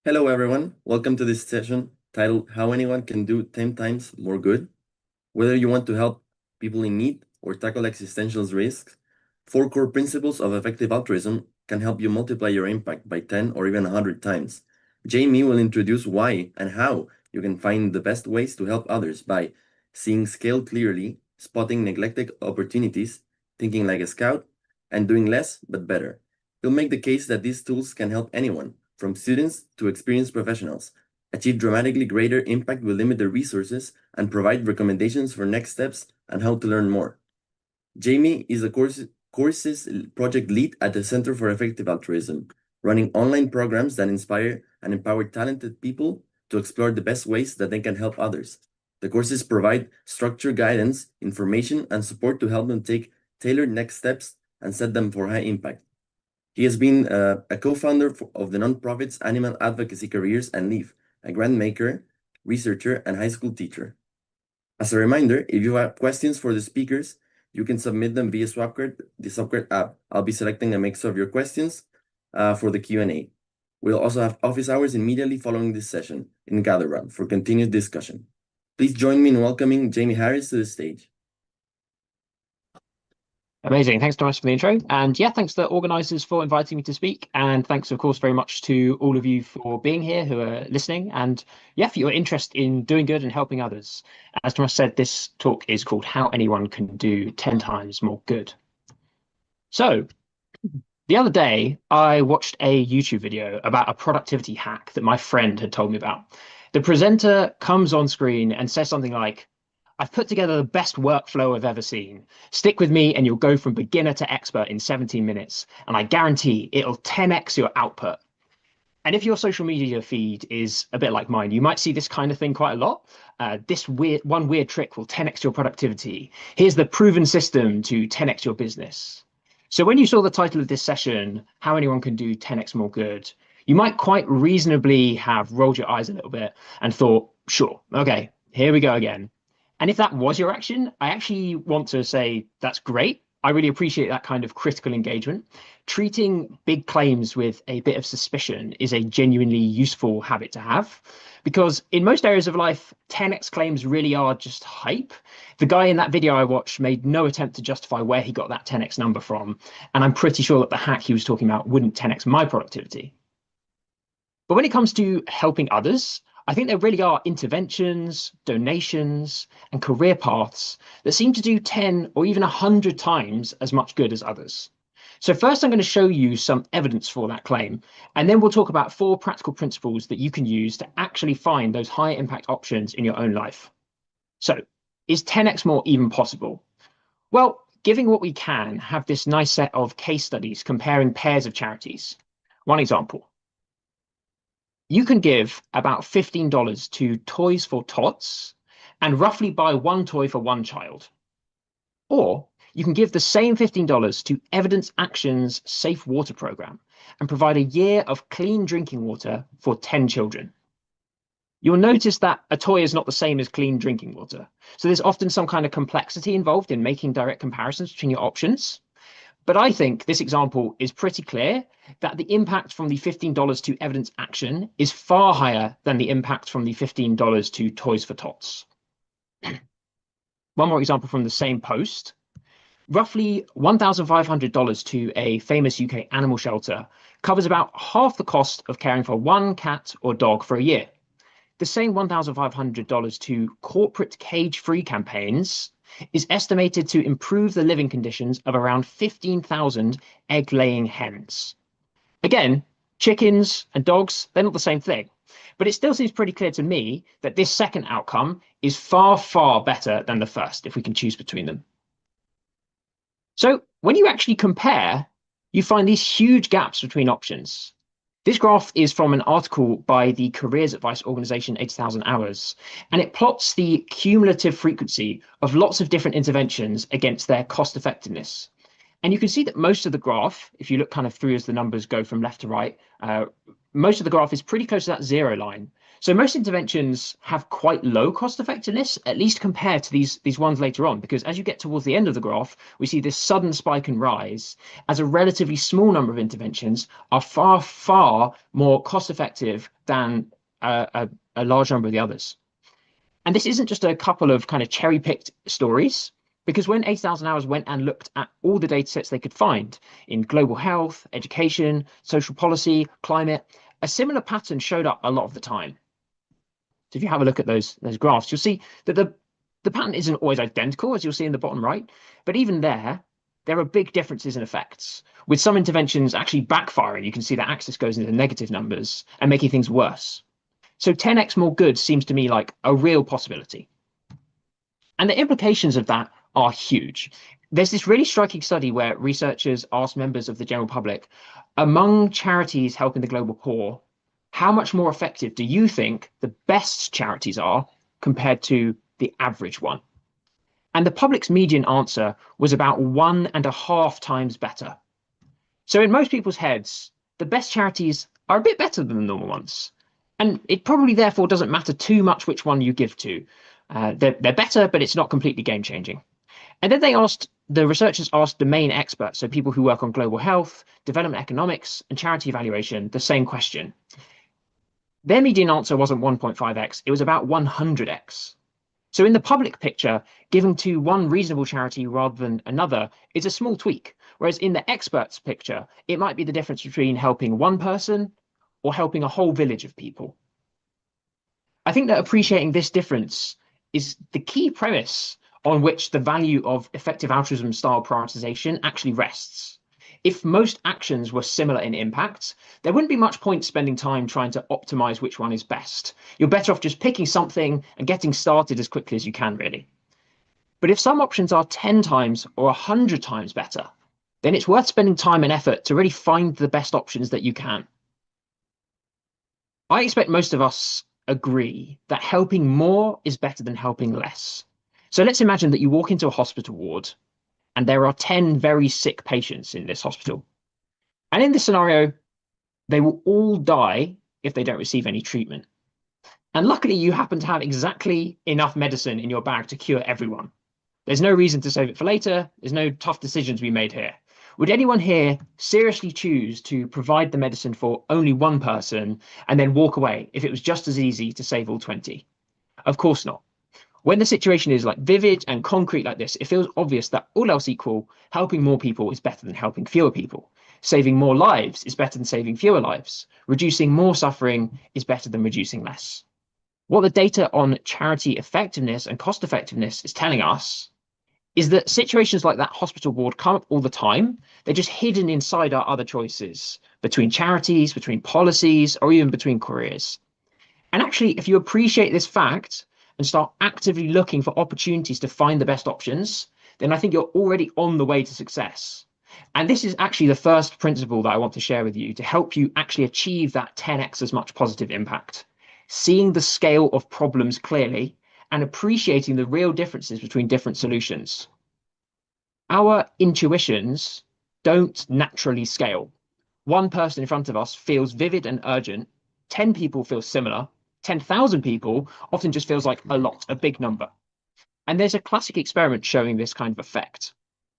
Hello, everyone. Welcome to this session titled How Anyone Can Do 10 Times More Good. Whether you want to help people in need or tackle existential risks, four core principles of effective altruism can help you multiply your impact by 10 or even 100 times. Jamie will introduce why and how you can find the best ways to help others by seeing scale clearly, spotting neglected opportunities, thinking like a scout, and doing less but better. He'll make the case that these tools can help anyone, from students to experienced professionals, achieve dramatically greater impact with limited resources and provide recommendations for next steps and how to learn more. Jamie is a courses project lead at the Center for Effective Altruism, running online programs that inspire and empower talented people to explore the best ways that they can help others. The courses provide structured guidance, information, and support to help them take tailored next steps and set them for high impact. He has been a co-founder of the nonprofits Animal Advocacy Careers and Leave, a grant maker, researcher, and high school teacher. As a reminder, if you have questions for the speakers, you can submit them via Swapcard, the Swapcard app. I'll be selecting a mix of your questions for the Q&A. We'll also have office hours immediately following this session in Gather Round for continued discussion. Please join me in welcoming Jamie Harris to the stage. Amazing. Thanks so much for the intro. And yeah, thanks to the organizers for inviting me to speak. And thanks, of course, very much to all of you for being here who are listening. And yeah, for your interest in doing good and helping others. As Thomas said, this talk is called How Anyone Can Do 10 Times More Good. So the other day, I watched a YouTube video about a productivity hack that my friend had told me about. The presenter comes on screen and says something like, I've put together the best workflow I've ever seen. Stick with me and you'll go from beginner to expert in 17 minutes. And I guarantee it'll 10x your output. And if your social media feed is a bit like mine, you might see this kind of thing quite a lot. This weird trick will 10x your productivity. Here's the proven system to 10x your business. So when you saw the title of this session, How Anyone Can Do 10x More Good, you might quite reasonably have rolled your eyes a little bit and thought, sure, okay, here we go again. And if that was your action, I actually want to say that's great. I really appreciate that kind of critical engagement. Treating big claims with a bit of suspicion is a genuinely useful habit to have, because in most areas of life, 10x claims really are just hype. The guy in that video I watched made no attempt to justify where he got that 10x number from, and I'm pretty sure that the hack he was talking about wouldn't 10x my productivity. But when it comes to helping others, I think there really are interventions, donations, and career paths that seem to do 10 or even 100 times as much good as others. So first, I'm going to show you some evidence for that claim, and then we'll talk about 4 practical principles that you can use to actually find those high impact options in your own life. So is 10x more even possible? Well, giving what we can, have this nice set of case studies comparing pairs of charities. One example. You can give about $15 to Toys for Tots and roughly buy one toy for one child. Or you can give the same $15 to Evidence Action's Safe Water Program and provide a year of clean drinking water for 10 children. You'll notice that a toy is not the same as clean drinking water. So there's often some kind of complexity involved in making direct comparisons between your options. But I think this example is pretty clear that the impact from the $15 to Evidence Action is far higher than the impact from the $15 to Toys for Tots. One more example from the same post. Roughly $1,500 to a famous UK animal shelter covers about half the cost of caring for one cat or dog for a year. The same $1,500 to corporate cage-free campaigns is estimated to improve the living conditions of around 15,000 egg-laying hens. Again, chickens and dogs, they're not the same thing. But it still seems pretty clear to me that this second outcome is far, far better than the first, if we can choose between them. So when you actually compare, you find these huge gaps between options. This graph is from an article by the careers advice organization 80,000 Hours, and it plots the cumulative frequency of lots of different interventions against their cost effectiveness. And you can see that most of the graph, if you look kind of through as the numbers go from left to right, most of the graph is pretty close to that zero line. So most interventions have quite low cost effectiveness, at least compared to these ones later on, because as you get towards the end of the graph, we see this sudden spike and rise as a relatively small number of interventions are far, far more cost effective than a large number of the others. And this isn't just a couple of kind of cherry picked stories, because when 80,000 Hours went and looked at all the data sets they could find in global health, education, social policy, climate, a similar pattern showed up a lot of the time. So if you have a look at those graphs, you'll see that the pattern isn't always identical, as you'll see in the bottom right, but even there are big differences in effects, with some interventions actually backfiring. You can see that axis goes into negative numbers and making things worse. So 10x more good seems to me like a real possibility. And the implications of that are huge. There's this really striking study where researchers asked members of the general public, among charities helping the global poor, how much more effective do you think the best charities are compared to the average one? And the public's median answer was about 1.5 times better. So in most people's heads, the best charities are a bit better than the normal ones. And it probably therefore doesn't matter too much which one you give to. They're better, but it's not completely game changing. And then the researchers asked domain experts, so people who work on global health, development economics, and charity evaluation, the same question. Their median answer wasn't 1.5x, it was about 100x. So in the public picture, giving to one reasonable charity rather than another is a small tweak, whereas in the experts picture, it might be the difference between helping one person or helping a whole village of people. I think that appreciating this difference is the key premise on which the value of effective altruism style prioritization actually rests. If most actions were similar in impact, there wouldn't be much point spending time trying to optimize which one is best. You're better off just picking something and getting started as quickly as you can, really. But if some options are 10 times or 100 times better, then it's worth spending time and effort to really find the best options that you can. I expect most of us agree that helping more is better than helping less. So let's imagine that you walk into a hospital ward and there are 10 very sick patients in this hospital. And in this scenario, they will all die if they don't receive any treatment. And luckily, you happen to have exactly enough medicine in your bag to cure everyone. There's no reason to save it for later. There's no tough decisions to be made here. Would anyone here seriously choose to provide the medicine for only one person and then walk away if it was just as easy to save all 20? Of course not. When the situation is like vivid and concrete like this, it feels obvious that all else equal, helping more people is better than helping fewer people. Saving more lives is better than saving fewer lives. Reducing more suffering is better than reducing less. What the data on charity effectiveness and cost effectiveness is telling us is that situations like that hospital ward come up all the time. They're just hidden inside our other choices between charities, between policies, or even between careers. And actually, if you appreciate this fact and start actively looking for opportunities to find the best options, then I think you're already on the way to success. And this is actually the first principle that I want to share with you to help you actually achieve that 10x as much positive impact. Seeing the scale of problems clearly and appreciating the real differences between different solutions. Our intuitions don't naturally scale. One person in front of us feels vivid and urgent. 10 people feel similar. 10,000 people often just feels like a lot, a big number. And there's a classic experiment showing this kind of effect.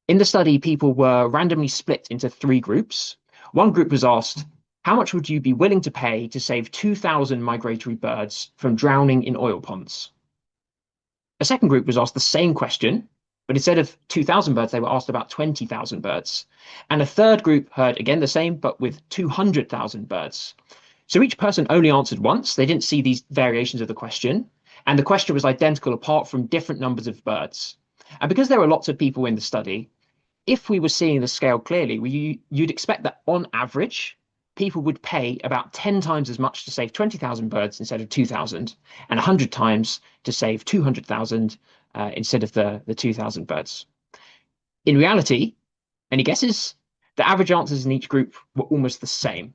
In the study, people were randomly split into 3 groups. One group was asked, how much would you be willing to pay to save 2,000 migratory birds from drowning in oil ponds? A second group was asked the same question, but instead of 2,000 birds, they were asked about 20,000 birds. And a third group heard again the same, but with 200,000 birds. So each person only answered once. They didn't see these variations of the question. And the question was identical apart from different numbers of birds. And because there were lots of people in the study, if we were seeing the scale clearly, you'd expect that on average, people would pay about 10 times as much to save 20,000 birds instead of 2,000, and 100 times to save 200,000 instead of the 2,000 birds. In reality, any guesses? The average answers in each group were almost the same.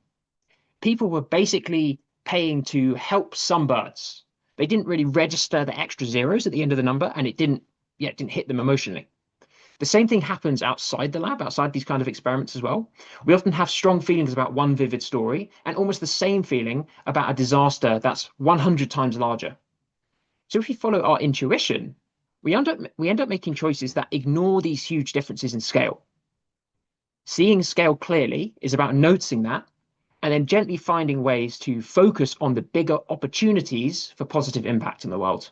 People were basically paying to help some birds. They didn't really register the extra zeros at the end of the number, and it didn't hit them emotionally. The same thing happens outside the lab, outside these kind of experiments as well. We often have strong feelings about one vivid story and almost the same feeling about a disaster that's 100 times larger. So if we follow our intuition, we end up making choices that ignore these huge differences in scale. Seeing scale clearly is about noticing that and then gently finding ways to focus on the bigger opportunities for positive impact in the world.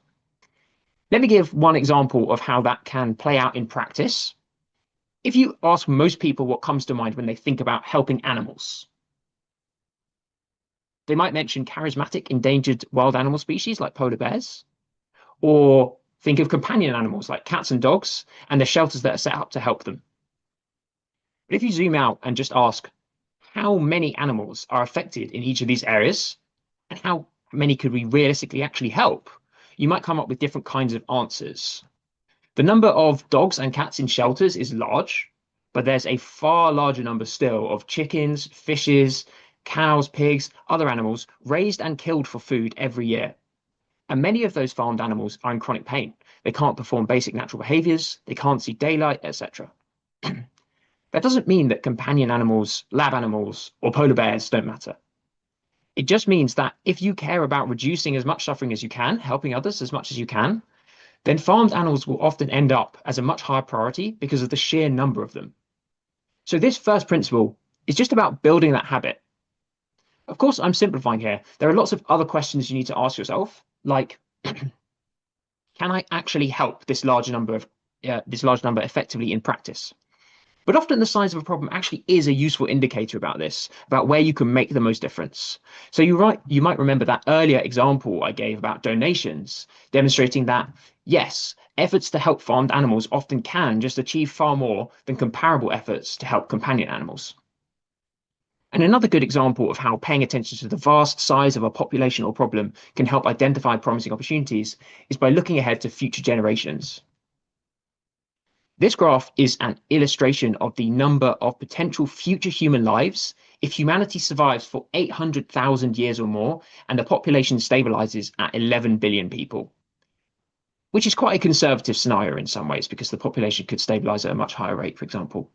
Let me give one example of how that can play out in practice. If you ask most people what comes to mind when they think about helping animals, they might mention charismatic endangered wild animal species like polar bears, or think of companion animals like cats and dogs and the shelters that are set up to help them. But if you zoom out and just ask, how many animals are affected in each of these areas, and how many could we realistically actually help, you might come up with different kinds of answers. The number of dogs and cats in shelters is large, but there's a far larger number still of chickens, fishes, cows, pigs, other animals raised and killed for food every year. And many of those farmed animals are in chronic pain. They can't perform basic natural behaviors, they can't see daylight, etc. That doesn't mean that companion animals, lab animals, or polar bears don't matter. It just means that if you care about reducing as much suffering as you can, helping others as much as you can, then farmed animals will often end up as a much higher priority because of the sheer number of them. So this first principle is just about building that habit. Of course, I'm simplifying here. There are lots of other questions you need to ask yourself, like, can I actually help this large number effectively in practice? But often the size of a problem actually is a useful indicator about this, about where you can make the most difference. So you might remember that earlier example I gave about donations, demonstrating that, yes, efforts to help farmed animals often can just achieve far more than comparable efforts to help companion animals. And another good example of how paying attention to the vast size of a population or problem can help identify promising opportunities is by looking ahead to future generations. This graph is an illustration of the number of potential future human lives if humanity survives for 800,000 years or more and the population stabilizes at 11 billion people, which is quite a conservative scenario in some ways because the population could stabilize at a much higher rate, for example.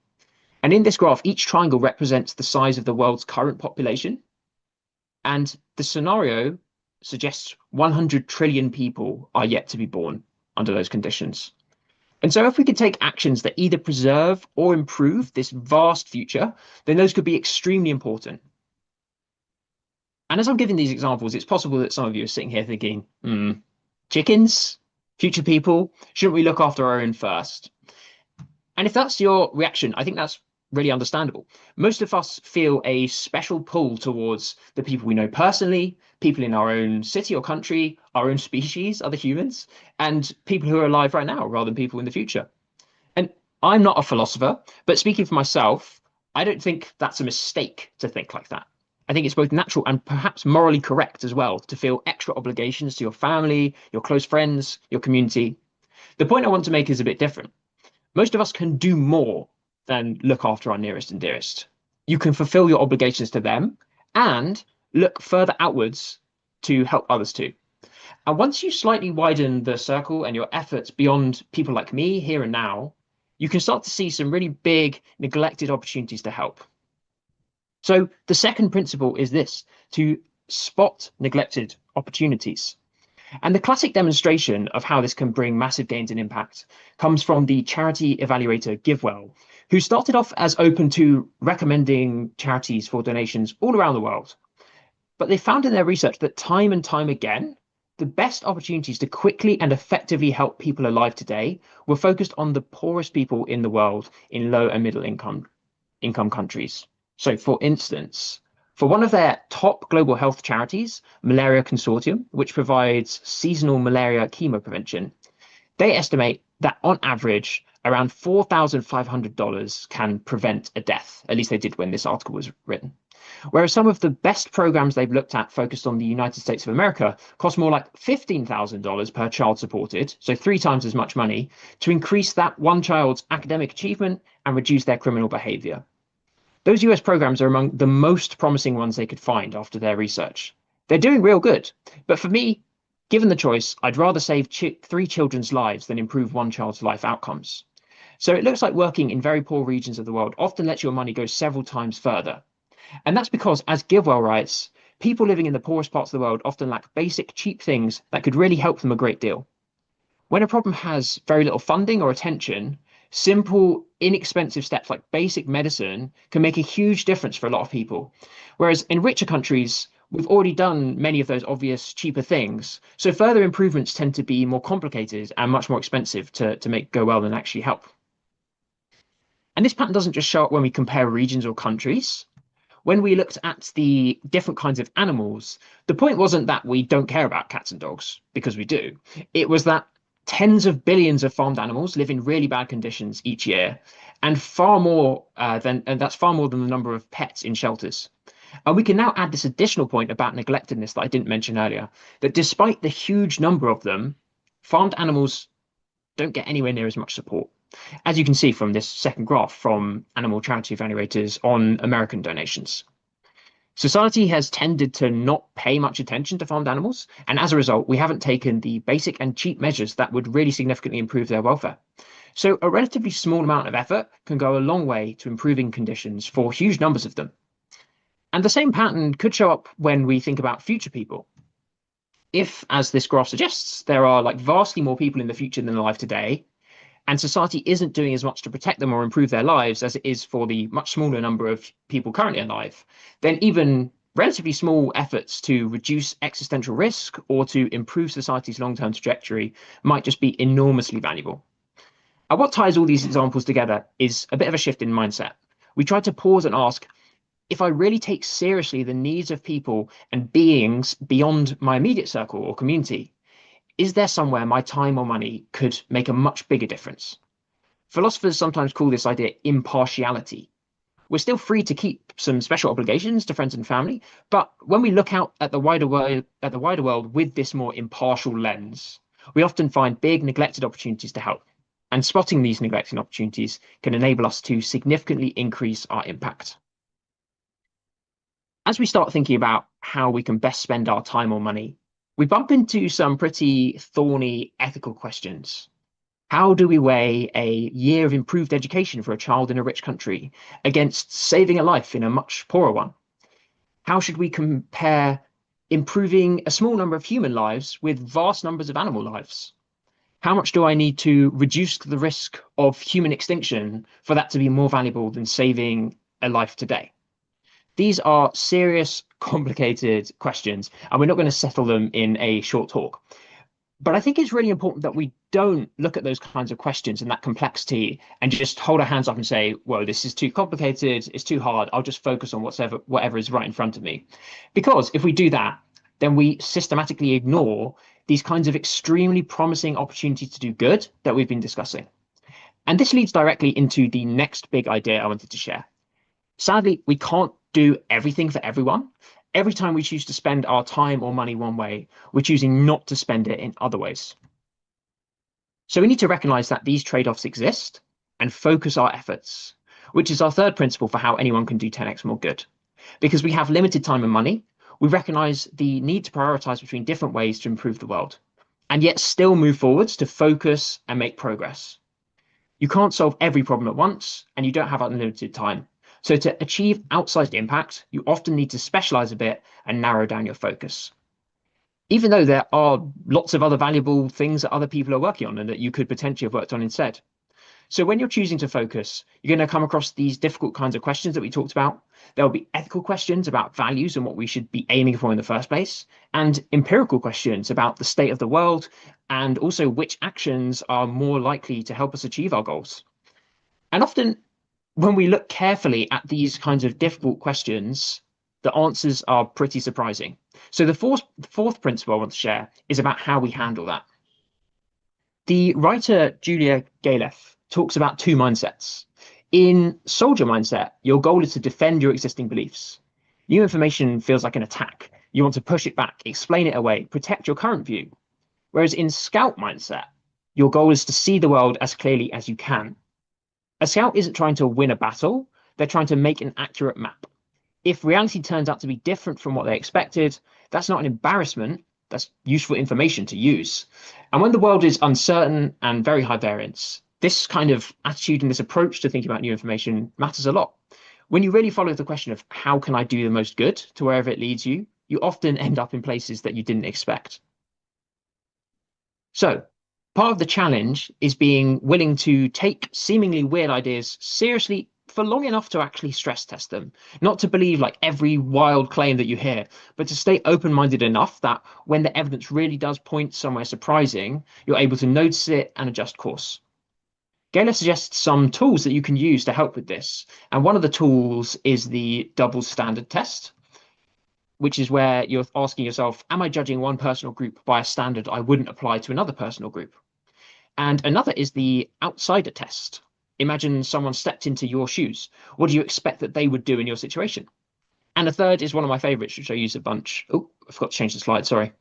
And in this graph, each triangle represents the size of the world's current population. And the scenario suggests 100 trillion people are yet to be born under those conditions. And so if we could take actions that either preserve or improve this vast future, then those could be extremely important. And as I'm giving these examples, it's possible that some of you are sitting here thinking, chickens, future people, shouldn't we look after our own first? And if that's your reaction, I think that's really understandable. Most of us feel a special pull towards the people we know personally, people in our own city or country, our own species, other humans, and people who are alive right now rather than people in the future. And I'm not a philosopher, but speaking for myself, I don't think that's a mistake to think like that. I think it's both natural and perhaps morally correct as well to feel extra obligations to your family, your close friends, your community. The point I want to make is a bit different. Most of us can do more than look after our nearest and dearest. You can fulfill your obligations to them and look further outwards to help others too. And once you slightly widen the circle and your efforts beyond people like me here and now, you can start to see some really big neglected opportunities to help. So the second principle is this, to spot neglected opportunities. And the classic demonstration of how this can bring massive gains in impact comes from the charity evaluator GiveWell, who started off as open to recommending charities for donations all around the world. But they found in their research that time and time again, the best opportunities to quickly and effectively help people alive today were focused on the poorest people in the world in low and middle income countries. So for instance, for one of their top global health charities, Malaria Consortium, which provides seasonal malaria chemoprevention, they estimate that on average, around $4,500 can prevent a death. At least they did when this article was written. Whereas some of the best programs they've looked at focused on the United States of America cost more like $15,000 per child supported, so 3 times as much money, to increase that one child's academic achievement and reduce their criminal behavior. Those US programs are among the most promising ones they could find after their research. They're doing real good, but for me, given the choice, I'd rather save 3 children's lives than improve one child's life outcomes. So it looks like working in very poor regions of the world often lets your money go several times further. And that's because, as Givewell writes, people living in the poorest parts of the world often lack basic, cheap things that could really help them a great deal. When a problem has very little funding or attention, simple, inexpensive steps like basic medicine can make a huge difference for a lot of people. Whereas in richer countries, we've already done many of those obvious, cheaper things. So further improvements tend to be more complicated and much more expensive to make go well than actually help. And this pattern doesn't just show up when we compare regions or countries. When we looked at the different kinds of animals, the point wasn't that we don't care about cats and dogs, because we do. It was that tens of billions of farmed animals live in really bad conditions each year, and that's far more than the number of pets in shelters. And we can now add this additional point about neglectedness that I didn't mention earlier, that despite the huge number of them, farmed animals don't get anywhere near as much support. As you can see from this second graph from animal charity evaluators on American donations. Society has tended to not pay much attention to farmed animals, and as a result, we haven't taken the basic and cheap measures that would really significantly improve their welfare. So a relatively small amount of effort can go a long way to improving conditions for huge numbers of them. And the same pattern could show up when we think about future people. If, as this graph suggests, there are like vastly more people in the future than alive today, and society isn't doing as much to protect them or improve their lives as it is for the much smaller number of people currently alive, then even relatively small efforts to reduce existential risk or to improve society's long-term trajectory might just be enormously valuable. And what ties all these examples together is a bit of a shift in mindset. We try to pause and ask, if I really take seriously the needs of people and beings beyond my immediate circle or community, is there somewhere my time or money could make a much bigger difference? Philosophers sometimes call this idea impartiality. We're still free to keep some special obligations to friends and family, but when we look out at the wider world with this more impartial lens, we often find big neglected opportunities to help. And spotting these neglected opportunities can enable us to significantly increase our impact. As we start thinking about how we can best spend our time or money, we bump into some pretty thorny ethical questions. How do we weigh a year of improved education for a child in a rich country against saving a life in a much poorer one? How should we compare improving a small number of human lives with vast numbers of animal lives? How much do I need to reduce the risk of human extinction for that to be more valuable than saving a life today? These are serious, complicated questions, and we're not going to settle them in a short talk. But I think it's really important that we don't look at those kinds of questions and that complexity and just hold our hands up and say, whoa, this is too complicated, it's too hard, I'll just focus on whatever is right in front of me. Because if we do that, then we systematically ignore these kinds of extremely promising opportunities to do good that we've been discussing. And this leads directly into the next big idea I wanted to share. Sadly, we can't do everything for everyone. Every time we choose to spend our time or money one way, we're choosing not to spend it in other ways. So we need to recognize that these trade-offs exist and focus our efforts, which is our third principle for how anyone can do 10x more good. Because we have limited time and money, we recognize the need to prioritize between different ways to improve the world, and yet still move forwards to focus and make progress. You can't solve every problem at once, and you don't have unlimited time. So to achieve outsized impact, you often need to specialize a bit and narrow down your focus. Even though there are lots of other valuable things that other people are working on and that you could potentially have worked on instead. So when you're choosing to focus, you're going to come across these difficult kinds of questions that we talked about. There'll be ethical questions about values and what we should be aiming for in the first place, and empirical questions about the state of the world and also which actions are more likely to help us achieve our goals. And often, when we look carefully at these kinds of difficult questions, the answers are pretty surprising. So the fourth principle I want to share is about how we handle that. The writer Julia Galef talks about two mindsets. In soldier mindset, your goal is to defend your existing beliefs. New information feels like an attack. You want to push it back, explain it away, protect your current view. Whereas in scout mindset, your goal is to see the world as clearly as you can. A scout isn't trying to win a battle, they're trying to make an accurate map. If reality turns out to be different from what they expected, that's not an embarrassment, that's useful information to use. And when the world is uncertain and very high variance, This kind of attitude and this approach to thinking about new information matters a lot. When you really follow the question of how can I do the most good to wherever it leads you, you often end up in places that you didn't expect. So, part of the challenge is being willing to take seemingly weird ideas seriously for long enough to actually stress test them, not to believe like every wild claim that you hear, but to stay open-minded enough that when the evidence really does point somewhere surprising, you're able to notice it and adjust course. Gaylor suggests some tools that you can use to help with this. And one of the tools is the double standard test, which is where you're asking yourself, am I judging one personal group by a standard I wouldn't apply to another personal group? And another is the outsider test. Imagine someone stepped into your shoes. What do you expect that they would do in your situation? And a third is one of my favorites, which I use a bunch. Oh, I forgot to change the slide, sorry.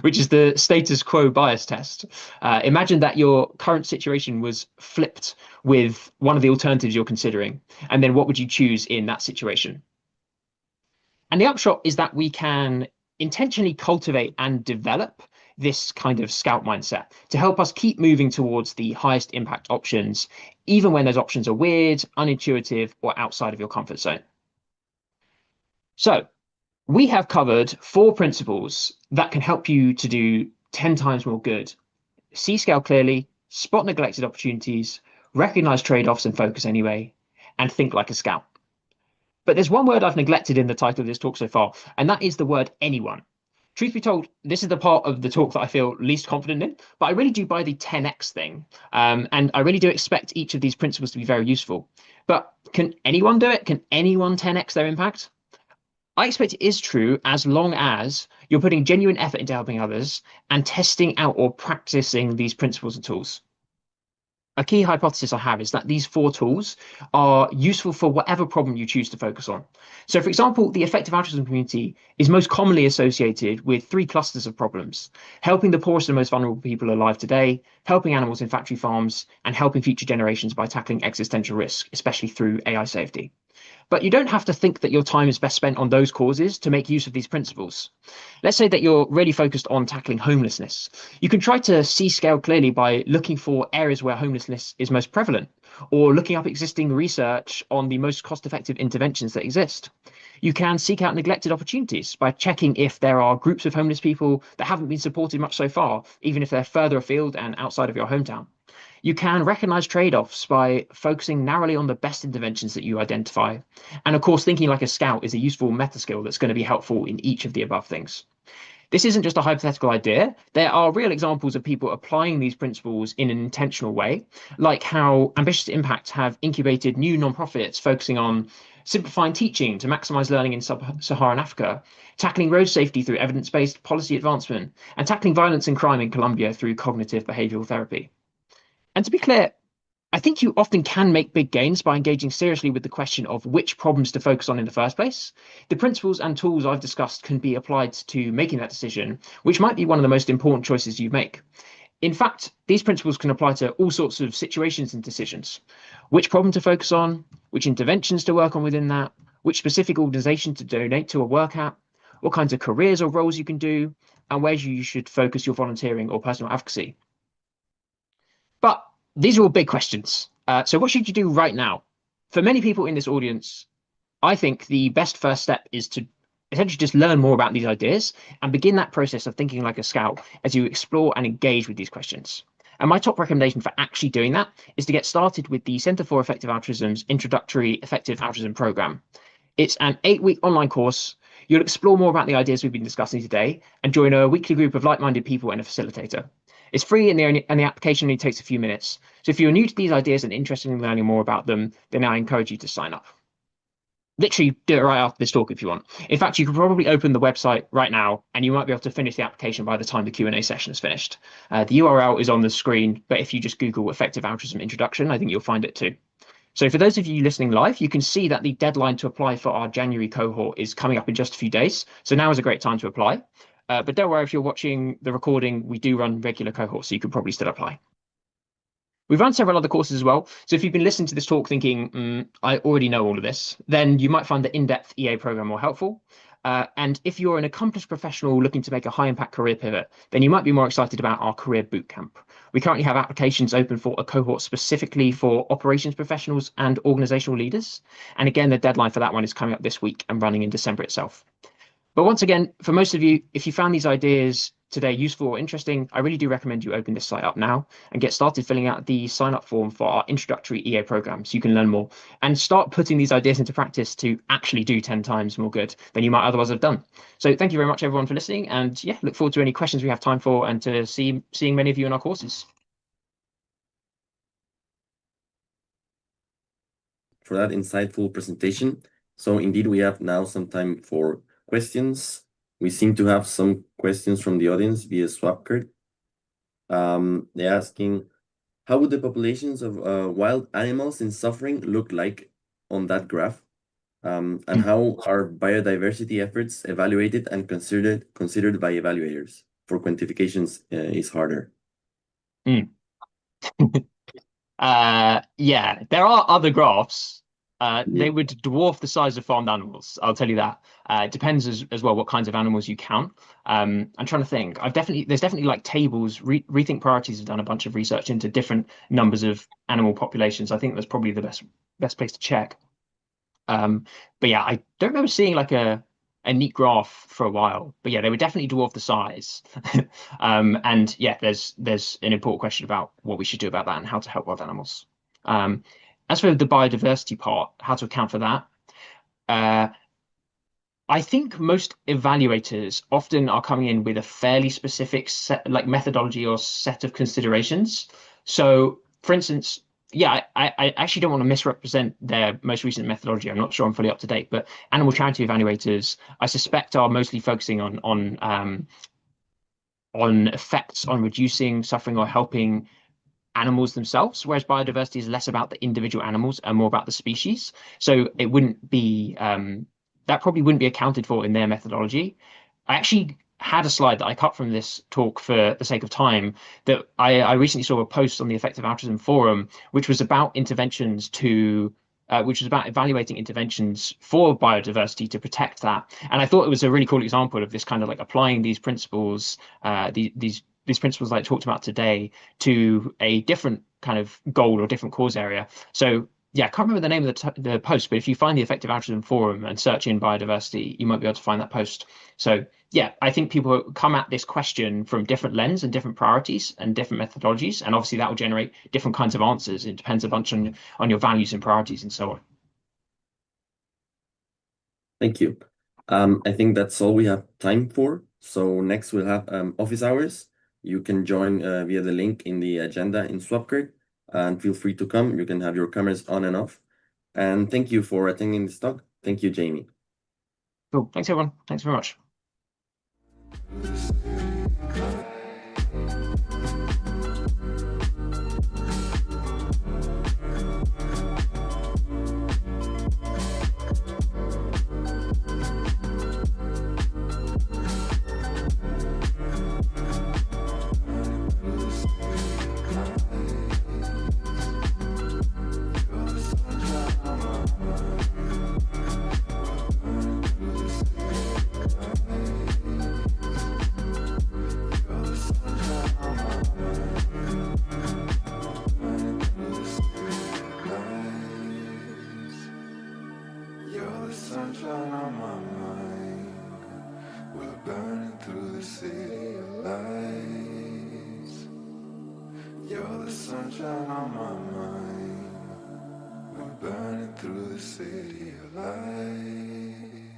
Which is the status quo bias test. Imagine that your current situation was flipped with one of the alternatives you're considering. And then what would you choose in that situation? And the upshot is that we can intentionally cultivate and develop this kind of scout mindset to help us keep moving towards the highest impact options, even when those options are weird, unintuitive, or outside of your comfort zone. So we have covered 4 principles that can help you to do 10 times more good. See scale clearly, spot neglected opportunities, recognize trade-offs and focus anyway, and think like a scout. But there's one word I've neglected in the title of this talk so far, and that is the word anyone. Truth be told, this is the part of the talk that I feel least confident in, but I really do buy the 10x thing. And I really do expect each of these principles to be very useful. But can anyone do it? Can anyone 10x their impact? I expect it is true as long as you're putting genuine effort into helping others and testing out or practicing these principles and tools. A key hypothesis I have is that these 4 tools are useful for whatever problem you choose to focus on. So, for example, the effective altruism community is most commonly associated with 3 clusters of problems: helping the poorest and most vulnerable people alive today, helping animals in factory farms, and helping future generations by tackling existential risk, especially through AI safety. But you don't have to think that your time is best spent on those causes to make use of these principles. Let's say that you're really focused on tackling homelessness. You can try to see scale clearly by looking for areas where homelessness is most prevalent, or looking up existing research on the most cost-effective interventions that exist. You can seek out neglected opportunities by checking if there are groups of homeless people that haven't been supported much so far, even if they're further afield and outside of your hometown. You can recognize trade-offs by focusing narrowly on the best interventions that you identify. And of course, thinking like a scout is a useful meta skill that's going to be helpful in each of the above things. This isn't just a hypothetical idea. There are real examples of people applying these principles in an intentional way, like how Ambitious Impact have incubated new nonprofits focusing on simplifying teaching to maximize learning in sub-Saharan Africa, tackling road safety through evidence-based policy advancement, and tackling violence and crime in Colombia through cognitive behavioral therapy. And to be clear, I think you often can make big gains by engaging seriously with the question of which problems to focus on in the first place. The principles and tools I've discussed can be applied to making that decision, which might be one of the most important choices you make. In fact, these principles can apply to all sorts of situations and decisions. Which problem to focus on, which interventions to work on within that, which specific organization to donate to or work at, what kinds of careers or roles you can do, and where you should focus your volunteering or personal advocacy. But these are all big questions. So what should you do right now? For many people in this audience, I think the best first step is to essentially just learn more about these ideas and begin that process of thinking like a scout as you explore and engage with these questions. And my top recommendation for actually doing that is to get started with the Centre for Effective Altruism's Introductory Effective Altruism Programme. It's an 8-week online course. You'll explore more about the ideas we've been discussing today and join a weekly group of like-minded people and a facilitator. It's free and the application only takes a few minutes. So if you're new to these ideas and interested in learning more about them, then I encourage you to sign up. Literally do it right after this talk if you want. In fact, you could probably open the website right now and you might be able to finish the application by the time the Q&A session is finished. The URL is on the screen, but if you just Google Effective Altruism Introduction, I think you'll find it too. So for those of you listening live, you can see that the deadline to apply for our January cohort is coming up in just a few days. So now is a great time to apply. But don't worry, if you're watching the recording, we do run regular cohorts, so you could probably still apply. We've run several other courses as well. So if you've been listening to this talk thinking, I already know all of this, then you might find the in-depth EA program more helpful. And if you're an accomplished professional looking to make a high impact career pivot, then you might be more excited about our career bootcamp. We currently have applications open for a cohort specifically for operations professionals and organizational leaders. And again, the deadline for that one is coming up this week and running in December itself. But once again, for most of you, if you found these ideas today useful or interesting, I really do recommend you open this site up now and get started filling out the sign up form for our introductory EA program so you can learn more and start putting these ideas into practice to actually do 10 times more good than you might otherwise have done. So thank you very much, everyone, for listening. And yeah, look forward to any questions we have time for and to seeing many of you in our courses. For that insightful presentation. So indeed, we have now some time for questions. We seem to have some questions from the audience via Swapcard. They're asking, how would the populations of wild animals in suffering look like on that graph? And how are biodiversity efforts evaluated and considered by evaluators? For quantifications is harder. Yeah, there are other graphs. Yeah. They would dwarf the size of farmed animals. I'll tell you that. It depends as well what kinds of animals you count. I'm trying to think. There's definitely like tables. Rethink Priorities have done a bunch of research into different numbers of animal populations. I think that's probably the best place to check. But yeah, I don't remember seeing like a neat graph for a while. But yeah, they would definitely dwarf the size. And yeah, there's an important question about what we should do about that and how to help wild animals. As for the biodiversity part, how to account for that, I think most evaluators often are coming in with a fairly specific set, like methodology or set of considerations. So, for instance, yeah, I actually don't want to misrepresent their most recent methodology. I'm not sure I'm fully up to date, but animal charity evaluators, I suspect, are mostly focusing on effects on reducing suffering or helping animals themselves, whereas biodiversity is less about the individual animals and more about the species. So it wouldn't be that probably wouldn't be accounted for in their methodology. I actually had a slide that I cut from this talk for the sake of time that I recently saw a post on the Effective Altruism forum, which was about interventions which was about evaluating interventions for biodiversity to protect that. And I thought it was a really cool example of this kind of like applying these principles, these principles that I talked about today to a different kind of goal or different cause area. So yeah, I can't remember the name of the post, but if you find the Effective Altruism forum and search in biodiversity, you might be able to find that post. So yeah, I think people come at this question from different lens and different priorities and different methodologies, and obviously that will generate different kinds of answers. It depends a bunch on your values and priorities and so on. Thank you. I think that's all we have time for. So next we'll have office hours. You can join via the link in the agenda in Swapcard, and feel free to come. You can have your cameras on and off. And thank you for attending this talk. Thank you, Jamie. Cool. Thanks, everyone. Thanks very much. Sunshine on my mind, we're burning through the city of lights. You're the sunshine on my mind, we're burning through the city of lights.